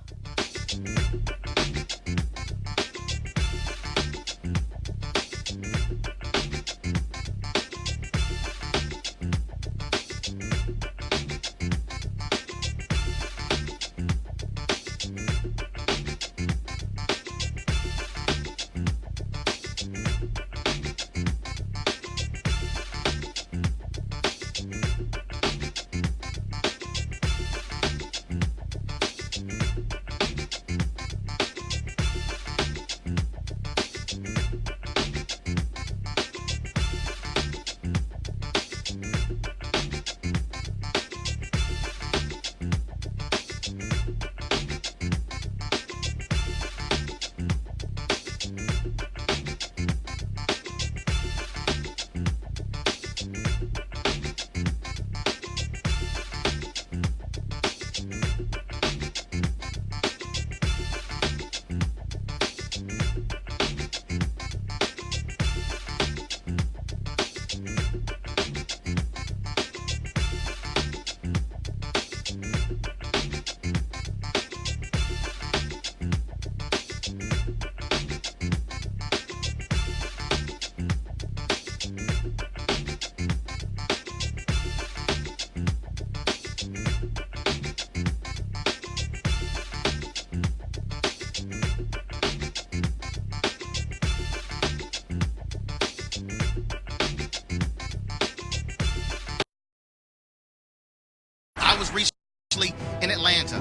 was recently in Atlanta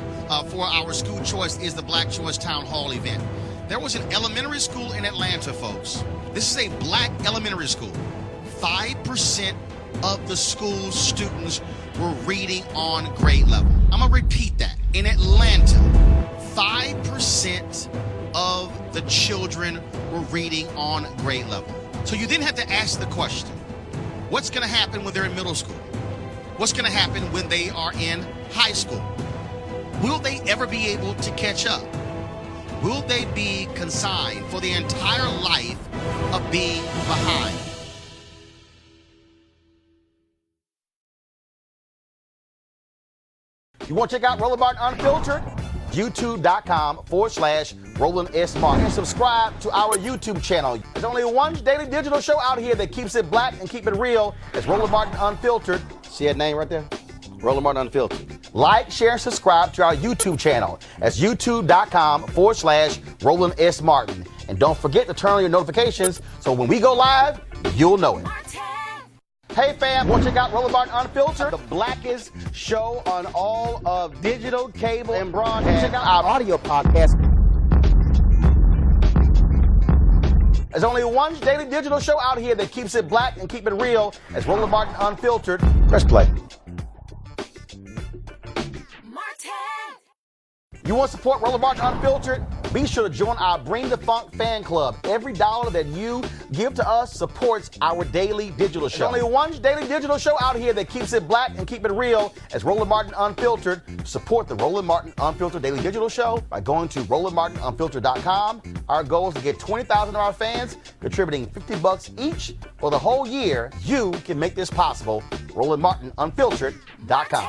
for our School Choice is the Black Choice Town Hall event. There was an elementary school in Atlanta, folks. This is a black elementary school. 5% of the school students were reading on grade level. I'm gonna repeat that. In Atlanta, 5% of the children were reading on grade level. So you then have to ask the question, what's gonna happen when they're in middle school? What's gonna happen when they are in high school? Will they ever be able to catch up? Will they be consigned for the entire life of being behind? You want to check out Roland Martin Unfiltered? YouTube.com/Roland S. Martin. And subscribe to our YouTube channel. There's only one daily digital show out here that keeps it black and keep it real. It's Roland Martin Unfiltered. See that name right there? Roland Martin Unfiltered. Like, share, and subscribe to our YouTube channel. That's YouTube.com/Roland S. Martin. And don't forget to turn on your notifications so when we go live, you'll know it. Hey fam, want to check out Roland Martin Unfiltered, the blackest show on all of digital, cable, and broadcast. Check out our audio podcast. There's only one daily digital show out here that keeps it black and keep it real. It's Roland Martin Unfiltered. Press play. You want to support Roland Martin Unfiltered? Be sure to join our Bring the Funk fan club. Every dollar that you give to us supports our daily digital show. There's only one daily digital show out here that keeps it black and keep it real. It's Roland Martin Unfiltered. Support the Roland Martin Unfiltered daily digital show by going to RolandMartinUnfiltered.com. Our goal is to get 20,000 of our fans contributing $50 each for the whole year. You can make this possible. RolandMartinUnfiltered.com.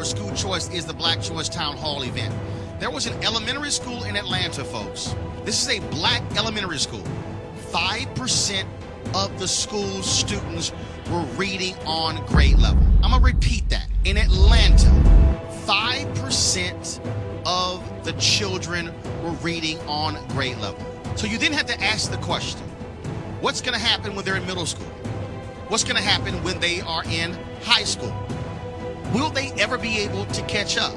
where school choice is the Black Choice Town Hall event. There was an elementary school in Atlanta, folks. This is a black elementary school. 5% of the school's students were reading on grade level. I'm gonna repeat that. In Atlanta, 5% of the children were reading on grade level. So you then have to ask the question, what's gonna happen when they're in middle school? What's gonna happen when they are in high school? Will they ever be able to catch up?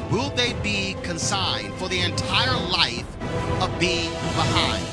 Will they be consigned for the entire life of being behind?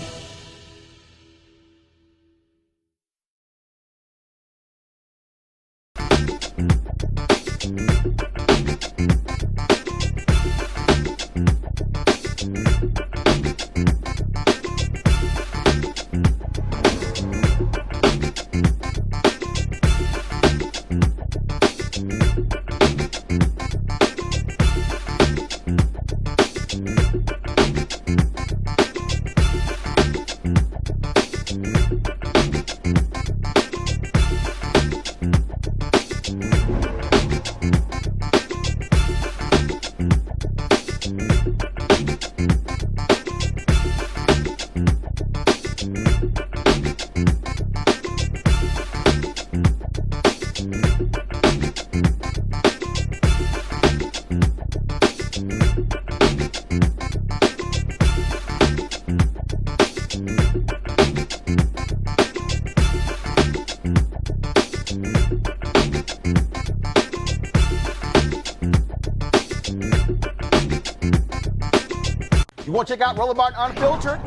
You want to check out Roland Martin Unfiltered?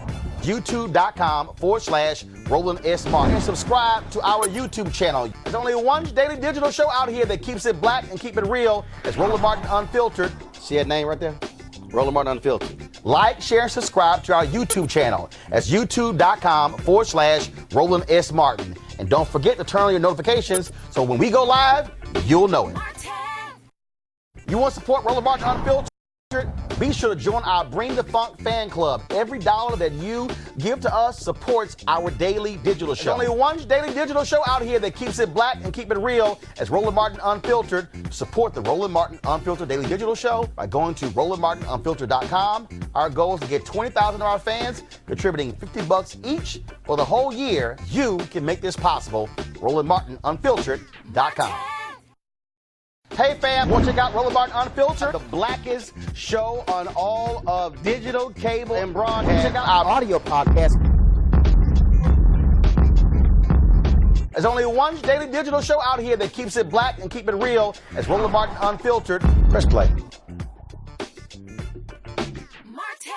YouTube.com/Roland S. Martin. And subscribe to our YouTube channel. There's only one daily digital show out here that keeps it black and keep it real. It's Roland Martin Unfiltered. See that name right there? Roland Martin Unfiltered. Like, share, and subscribe to our YouTube channel. That's YouTube.com/Roland S. Martin. And don't forget to turn on your notifications so when we go live, you'll know it. You want to support Roland Martin Unfiltered? Be sure to join our Bring the Funk fan club. Every dollar that you give to us supports our daily digital show. There's only one daily digital show out here that keeps it black and keep it real. It's Roland Martin Unfiltered. Support the Roland Martin Unfiltered daily digital show by going to RolandMartinUnfiltered.com. Our goal is to get 20,000 of our fans contributing $50 each for the whole year. You can make this possible. RolandMartinUnfiltered.com. Hey fam, want to check out Roland Martin Unfiltered? The blackest show on all of digital, cable, and broadcast. Check out our audio podcast. There's only one daily digital show out here that keeps it black and keep it real. It's Roland Martin Unfiltered. Press play. Martin.